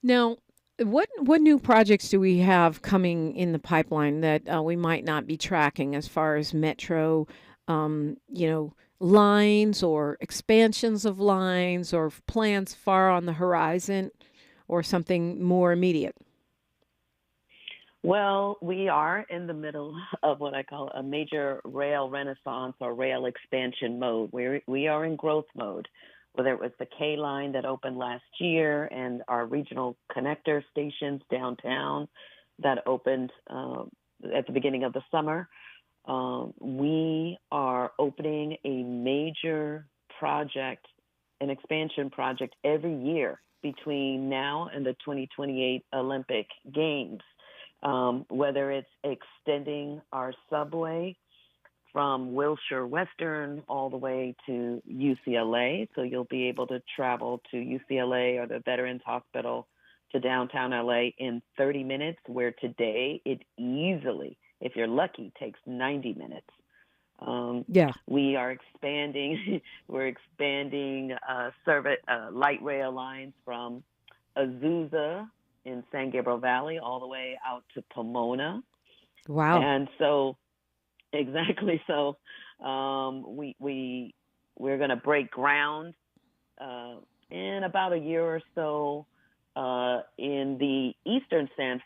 Now, what new projects do we have coming in the pipeline that we might not be tracking as far as metro, lines or expansions of lines or plans far on the horizon or something more immediate? Well, we are in the middle of what I call a major rail renaissance or rail expansion mode. We are in growth mode, whether it was the K line that opened last year and our regional connector stations downtown that opened at the beginning of the summer. We are opening a major project, an expansion project every year between now and the 2028 Olympic Games. Whether it's extending our subway from Wilshire Western all the way to UCLA, so you'll be able to travel to UCLA or the Veterans Hospital to downtown LA in 30 minutes, where today it easily, if you're lucky, takes 90 minutes. We are expanding. We're expanding light rail lines from Azusa in San Gabriel Valley all the way out to Pomona. Wow. And so, exactly. So, we're going to break ground in about a year or so in the eastern San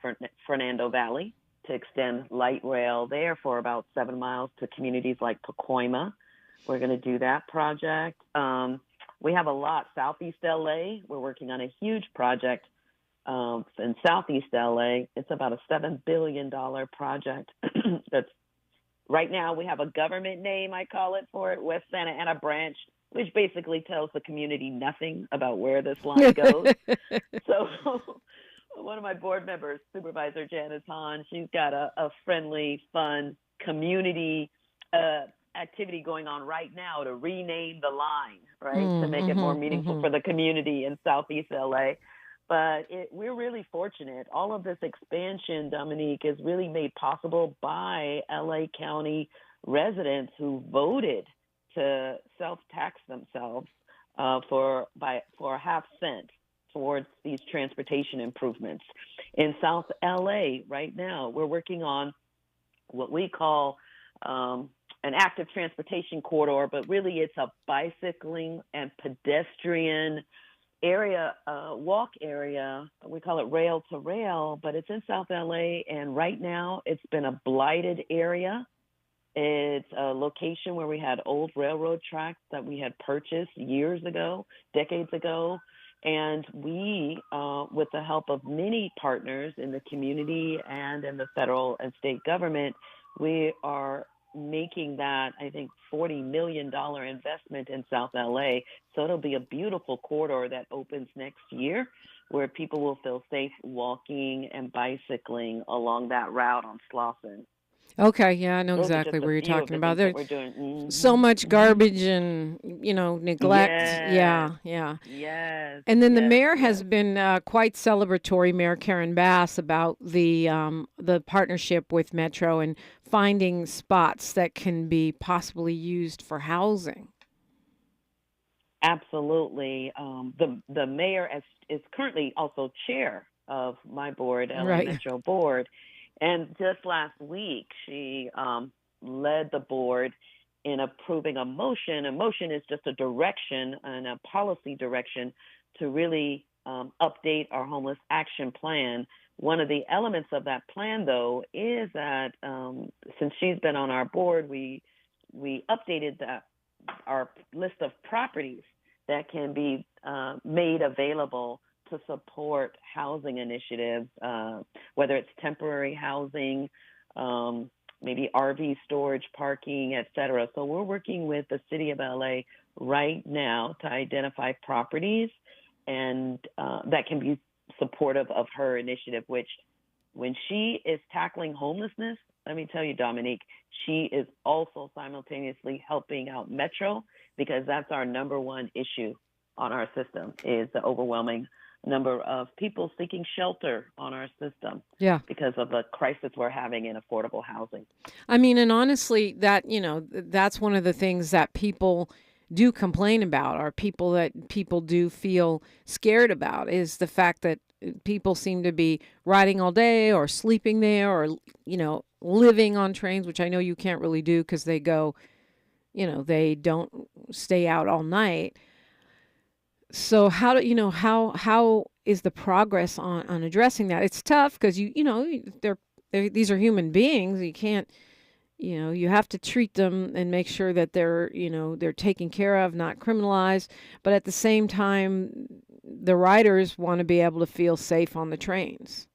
Fernando Valley to extend light rail there for about 7 miles to communities like Pacoima. We're going to do that project. We have a lot. Southeast LA, we're working on a huge project in Southeast LA. It's about a $7 billion project. That's right now we have a government name, I call it, for it, West Santa Ana Branch, which basically tells the community nothing about where this line goes. So one of my board members, Supervisor Janice Hahn, she's got a friendly, fun community activity going on right now to rename the line, right, to make it more meaningful for the community in Southeast LA. But we're really fortunate. All of this expansion, Dominique, is really made possible by LA County residents who voted to self-tax themselves for a half cent towards these transportation improvements. In South LA right now, we're working on what we call an active transportation corridor, but really it's a bicycling and pedestrian area, walk area. We call it rail to rail, but it's in South LA, and right now it's been a blighted area. It's a location where we had old railroad tracks that we had purchased years ago, decades ago, and we, with the help of many partners in the community and in the federal and state government, we are making that, I think, $40 million investment in South LA. So it'll be a beautiful corridor that opens next year where people will feel safe walking and bicycling along that route on Slauson. Okay, yeah, I know exactly what you're talking about. There's so much garbage and, neglect. Yes. Yeah. Yes. And then the mayor has been quite celebratory, Mayor Karen Bass, about the partnership with Metro and finding spots that can be possibly used for housing. Absolutely. The mayor is currently also chair of my board, LA Metro Board. And just last week, she led the board in approving a motion. A motion is just a direction and a policy direction to really update our homeless action plan. One of the elements of that plan, though, is that since she's been on our board, we updated our list of properties that can be made available to support housing initiatives, whether it's temporary housing, maybe RV storage, parking, et cetera. So we're working with the city of LA right now to identify properties and that can be supportive of her initiative, which when she is tackling homelessness, let me tell you, Dominique, she is also simultaneously helping out Metro, because that's our number one issue on our system, is the overwhelming number of people seeking shelter on our system. Yeah. Because of the crisis we're having in affordable housing. I mean, and honestly, that, that's one of the things that people do complain about, or people do feel scared about, is the fact that people seem to be riding all day or sleeping there, or, living on trains, which I know you can't really do because they go, they don't stay out all night. So how how is the progress on addressing that? It's tough because these are human beings. You can't, you have to treat them and make sure that they're taken care of, not criminalized. But at the same time, the riders want to be able to feel safe on the trains.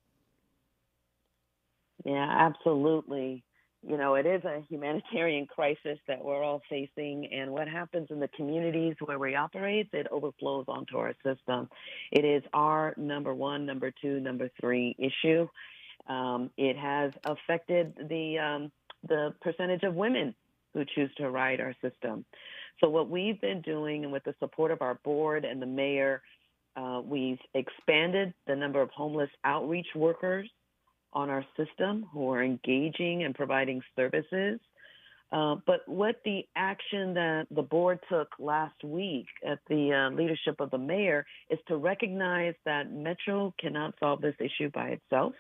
Yeah, absolutely. It is a humanitarian crisis that we're all facing, and what happens in the communities where we operate, it overflows onto our system. It is our number one, number two, number three issue. It has affected the percentage of women who choose to ride our system. So what we've been doing, and with the support of our board and the mayor, we've expanded the number of homeless outreach workers on our system who are engaging and providing services. But what the action that the board took last week at the leadership of the mayor is to recognize that Metro cannot solve this issue by itself.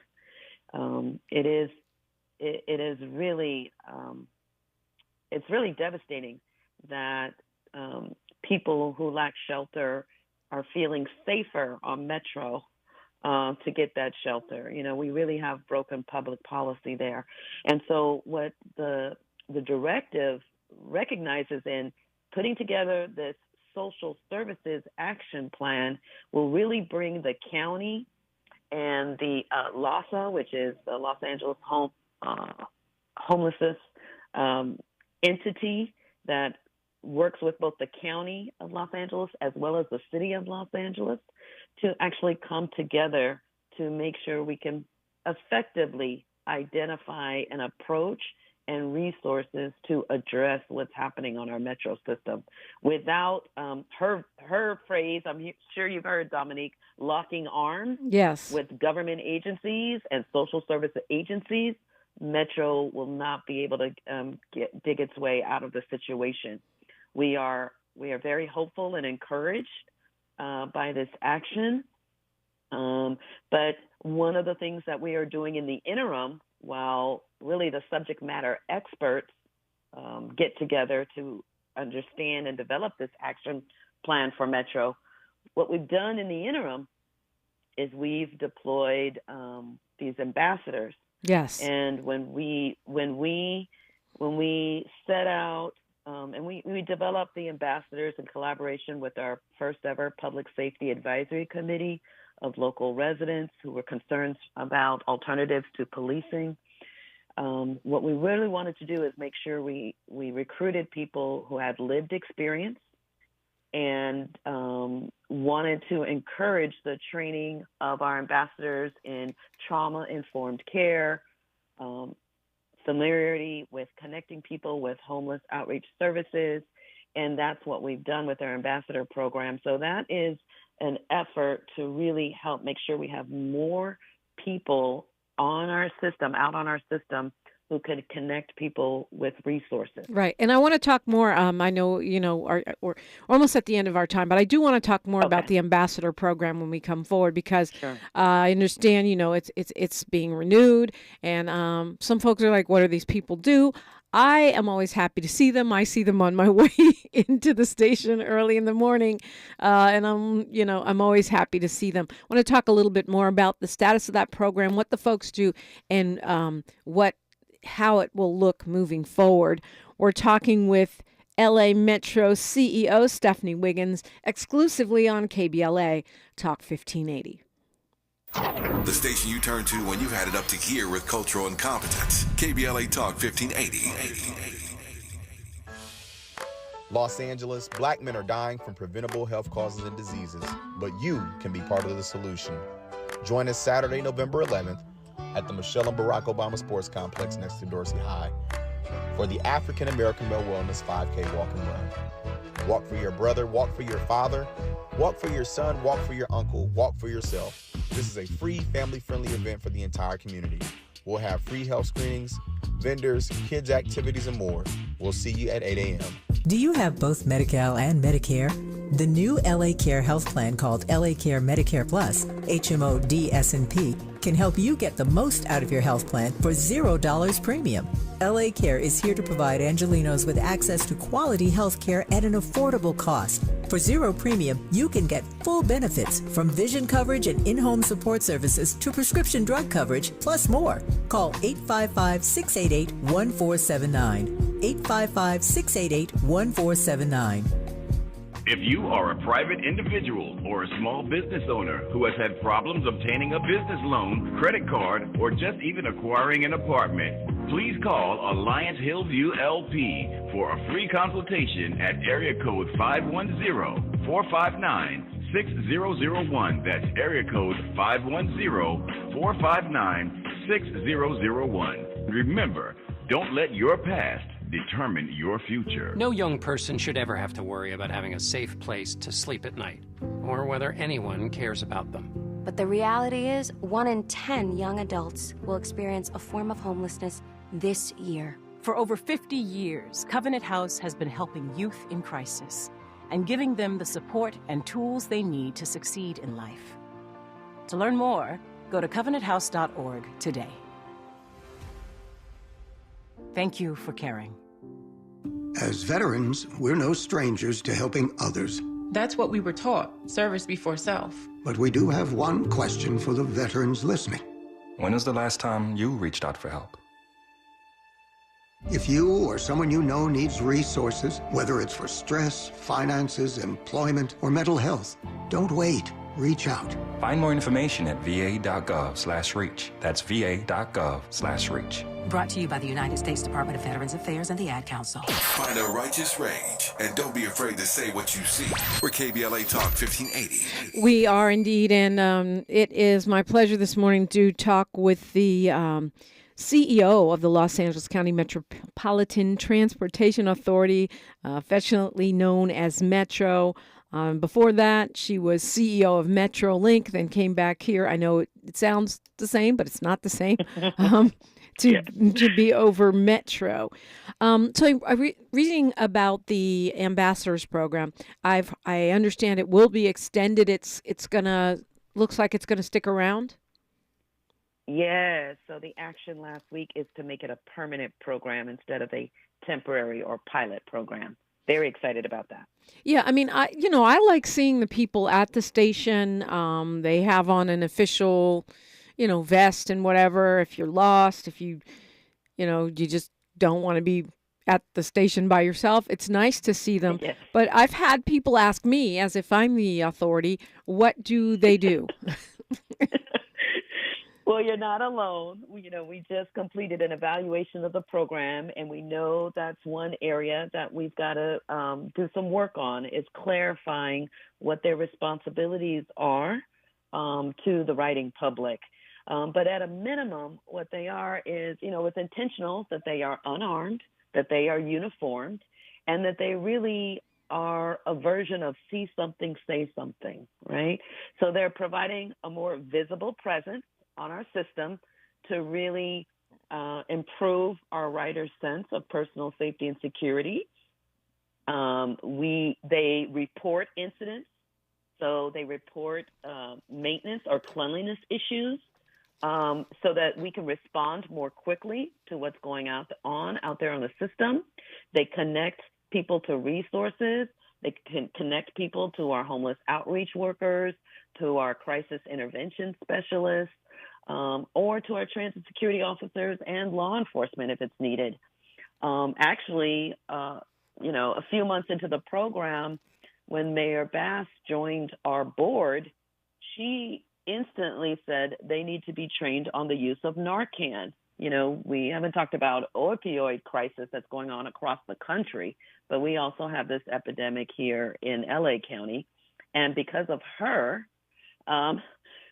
It is really it's really devastating that people who lack shelter are feeling safer on Metro to get that shelter. We really have broken public policy there. And so what the directive recognizes in putting together this social services action plan will really bring the county and the LAHSA, which is the Los Angeles homelessness entity that works with both the county of Los Angeles as well as the city of Los Angeles, to actually come together to make sure we can effectively identify an approach and resources to address what's happening on our Metro system. Without her phrase, I'm sure you've heard, Dominique, locking arms yes. with government agencies and social service agencies, Metro will not be able to dig its way out of the situation. We are very hopeful and encouraged by this action. But one of the things that we are doing in the interim, while really the subject matter experts get together to understand and develop this action plan for Metro, what we've done in the interim is we've deployed these ambassadors. Yes. And when we set out and we developed the ambassadors in collaboration with our first ever Public Safety Advisory Committee of local residents who were concerned about alternatives to policing. What we really wanted to do is make sure we recruited people who had lived experience and wanted to encourage the training of our ambassadors in trauma-informed care, familiarity with connecting people with homeless outreach services, and that's what we've done with our ambassador program. So that is an effort to really help make sure we have more people on our system, out on our system, who can connect people with resources. Right. And I want to talk more. I know, we're almost at the end of our time, but I do want to talk more about the ambassador program when we come forward, because I understand, it's being renewed, and some folks are like, what do these people do? I am always happy to see them. I see them on my way into the station early in the morning, and I'm always happy to see them. I want to talk a little bit more about the status of that program, what the folks do, and how it will look moving forward. We're talking with LA Metro CEO Stephanie Wiggins exclusively on KBLA Talk 1580. The station you turn to when you've had it up to gear with cultural incompetence. KBLA Talk 1580. Los Angeles, black men are dying from preventable health causes and diseases, but you can be part of the solution. Join us Saturday, November 11th at the Michelle and Barack Obama Sports Complex next to Dorsey High for the African American Male Wellness 5K Walk and Run. Walk for your brother, walk for your father, walk for your son, walk for your uncle, walk for yourself. This is a free, family-friendly event for the entire community. We'll have free health screenings, vendors, kids' activities, and more. We'll see you at 8 a.m. Do you have both Medi-Cal and Medicare? The new LA Care health plan called LA Care Medicare Plus, HMO DSNP, can help you get the most out of your health plan for $0 premium. LA Care is here to provide Angelinos with access to quality health care at an affordable cost. For $0 premium, you can get full benefits from vision coverage and in-home support services to prescription drug coverage, plus more. Call 855-688-1479. 855-688-1479. If you are a private individual or a small business owner who has had problems obtaining a business loan, credit card, or just even acquiring an apartment, please call Alliance Hillview LP for a free consultation at area code 510-459-6001. That's area code 510-459-6001. Remember, don't let your past determine your future. No young person should ever have to worry about having a safe place to sleep at night, or whether anyone cares about them. But the reality is, 1 in 10 young adults will experience a form of homelessness this year. For over 50 years, Covenant House has been helping youth in crisis and giving them the support and tools they need to succeed in life. To learn more, go to covenanthouse.org today. Thank you for caring. As veterans, we're no strangers to helping others. That's what we were taught, service before self. But we do have one question for the veterans listening. When was the last time you reached out for help? If you or someone you know needs resources, whether it's for stress, finances, employment, or mental health, don't wait. Reach out. Find more information at va.gov/reach. That's va.gov/reach. Brought to you by the United States Department of Veterans Affairs and the Ad Council. Find a righteous rage, and don't be afraid to say what you see. We're KBLA Talk 1580. We are indeed, and it is my pleasure this morning to talk with the CEO of the Los Angeles County Metropolitan Transportation Authority, affectionately known as Metro. Before that, she was CEO of MetroLink, then came back here. I know it sounds the same, but it's not the same, to be over Metro. So I'm reading about the ambassadors program. I understand it will be extended. Looks like it's gonna stick around. Yeah, so the action last week is to make it a permanent program instead of a temporary or pilot program. Very excited about that. Yeah, I mean, I like seeing the people at the station. They have on an official, vest and whatever. If you're lost, if you just don't want to be at the station by yourself, it's nice to see them. Yes. But I've had people ask me, as if I'm the authority, what do they do? Well, you're not alone. We just completed an evaluation of the program, and we know that's one area that we've got to do some work on, is clarifying what their responsibilities are to the riding public. But at a minimum, what they are is, it's intentional that they are unarmed, that they are uniformed, and that they really are a version of see something, say something, right? So they're providing a more visible presence on our system to really improve our riders' sense of personal safety and security. They report incidents, so they report maintenance or cleanliness issues, so that we can respond more quickly to what's going out there on the system. They connect people to resources. They can connect people to our homeless outreach workers, to our crisis intervention specialists, or to our transit security officers and law enforcement if it's needed. Actually, a few months into the program, when Mayor Bass joined our board, she instantly said they need to be trained on the use of Narcan. You know, we haven't talked about opioid crisis that's going on across the country, but we also have this epidemic here in LA County. And because of her,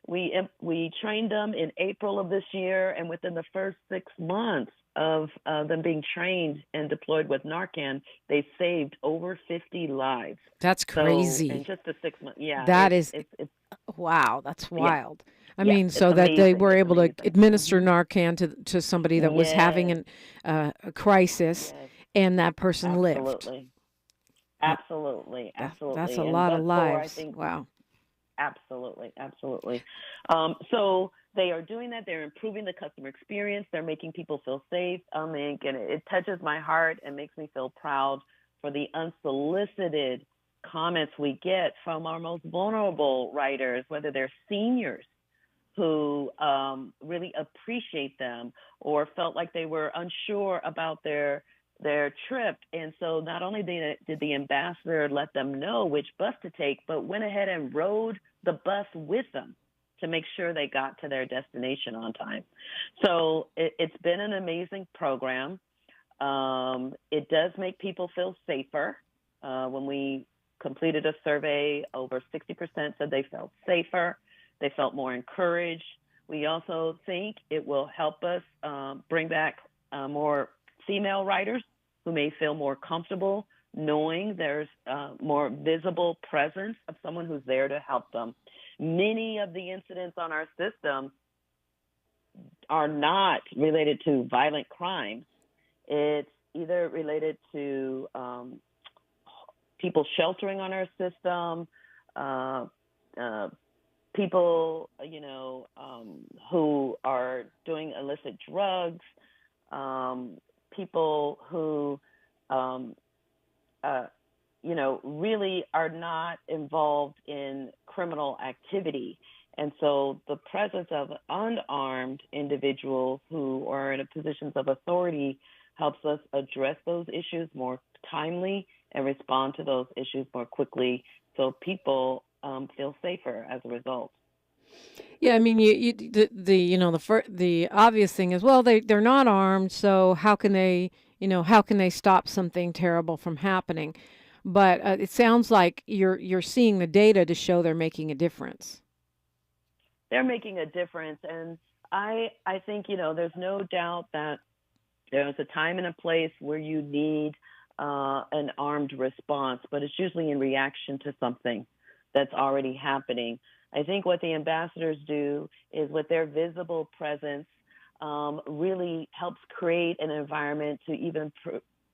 we trained them in April of this year, and within the first 6 months of them being trained and deployed with Narcan, they saved over 50 lives. That's crazy. So in just the 6 months, yeah. That is, wow, that's wild. Yeah. I mean, so that they were able to administer Narcan to somebody that was having a crisis, and that person lived. Absolutely. That's a lot of lives. I think, wow. Absolutely. So they are doing that. They're improving the customer experience. They're making people feel safe. And it touches my heart and makes me feel proud for the unsolicited comments we get from our most vulnerable writers, whether they're seniors who really appreciate them or felt like they were unsure about their trip. And so not only did the ambassador let them know which bus to take, but went ahead and rode the bus with them to make sure they got to their destination on time. So it's been an amazing program. It does make people feel safer. When we completed a survey, over 60% said they felt safer. They felt more encouraged. We also think it will help us bring back more female writers who may feel more comfortable knowing there's more visible presence of someone who's there to help them. Many of the incidents on our system are not related to violent crimes. It's either related to people sheltering on our system, people, who are doing illicit drugs, people who, really are not involved in criminal activity. And so the presence of unarmed individuals who are in positions of authority helps us address those issues more timely and respond to those issues more quickly so people feel safer as a result. Yeah, I mean, the obvious thing is, well, they're not armed, so how can they stop something terrible from happening? But it sounds like you're seeing the data to show they're making a difference. They're making a difference, and I think there's no doubt that there's a time and a place where you need an armed response, but it's usually in reaction to something that's already happening. I think what the ambassadors do is with their visible presence really helps create an environment to even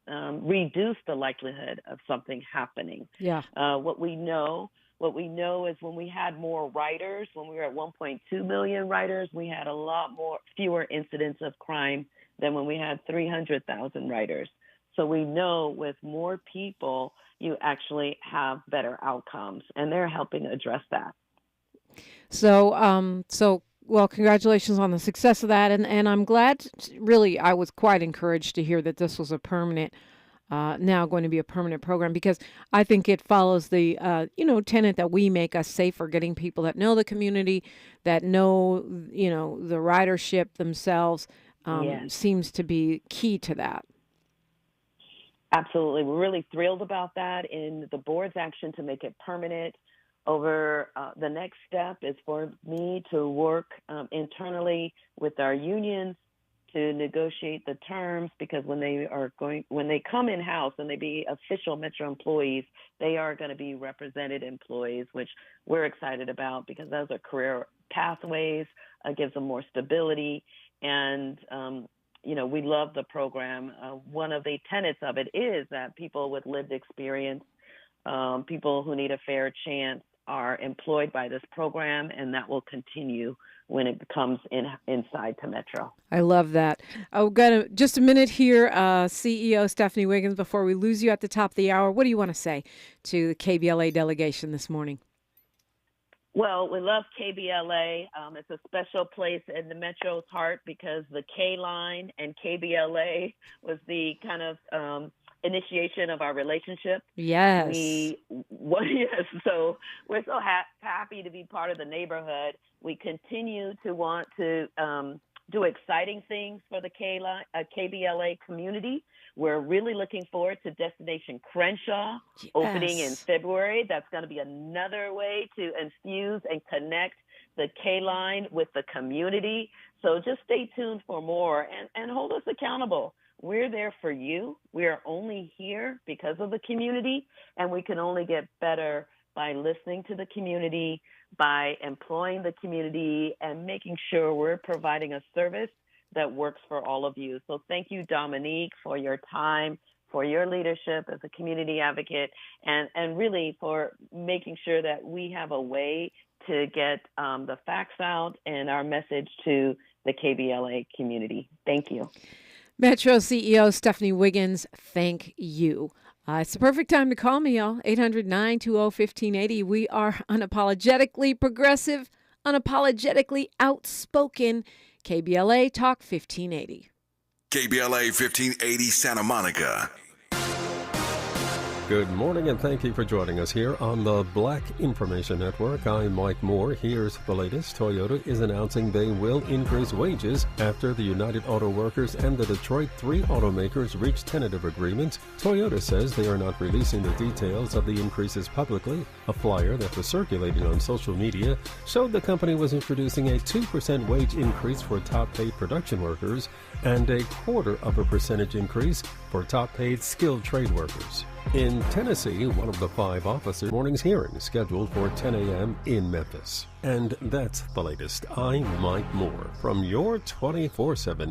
reduce the likelihood of something happening. Yeah. What we know is when we had more writers, when we were at 1.2 million writers, we had a lot fewer incidents of crime than when we had 300,000 writers. So we know with more people, you actually have better outcomes, and they're helping address that. So well, congratulations on the success of that. And I'm glad, really, I was quite encouraged to hear that this was a permanent, now going to be a permanent program, because I think it follows the, tenet that we make us safer, getting people that know the community, that know, the ridership themselves, seems to be key to that. Absolutely. We're really thrilled about that in the board's action to make it permanent. Over the next step is for me to work internally with our unions to negotiate the terms, because when they come in-house and they be official Metro employees, they are going to be represented employees, which we're excited about because those are career pathways, gives them more stability. And, we love the program. One of the tenets of it is that people with lived experience, people who need a fair chance, are employed by this program, and that will continue when it comes inside to Metro. I love that. I've got just a minute here, CEO Stephanie Wiggins, before we lose you at the top of the hour. What do you want to say to the KBLA delegation this morning? Well, we love KBLA. It's a special place in the Metro's heart because the K line and KBLA was the kind of initiation of our relationship. Yes. So we're so happy to be part of the neighborhood. We continue to want to do exciting things for the KBLA community. We're really looking forward to Destination Crenshaw opening in February. That's going to be another way to infuse and connect the K-line with the community. So just stay tuned for more and hold us accountable. We're there for you. We are only here because of the community, and we can only get better by listening to the community, by employing the community, and making sure we're providing a service that works for all of you. So thank you, Dominique, for your time, for your leadership as a community advocate, and really for making sure that we have a way to get the facts out and our message to the KBLA community. Thank you. Metro CEO Stephanie Wiggins, thank you. It's the perfect time to call me, y'all. 800-920-1580. We are unapologetically progressive, unapologetically outspoken. KBLA Talk 1580. KBLA 1580 Santa Monica. Good morning, and thank you for joining us here on the Black Information Network. I'm Mike Moore. Here's the latest. Toyota is announcing they will increase wages after the United Auto Workers and the Detroit 3 automakers reached tentative agreements. Toyota says they are not releasing the details of the increases publicly. A flyer that was circulating on social media showed the company was introducing a 2% wage increase for top-paid production workers and a 0.25% increase for top-paid skilled trade workers. In Tennessee, one of the 5 officers' morning's hearing is scheduled for 10 a.m. in Memphis. And that's the latest. I'm Mike Moore from your 24/7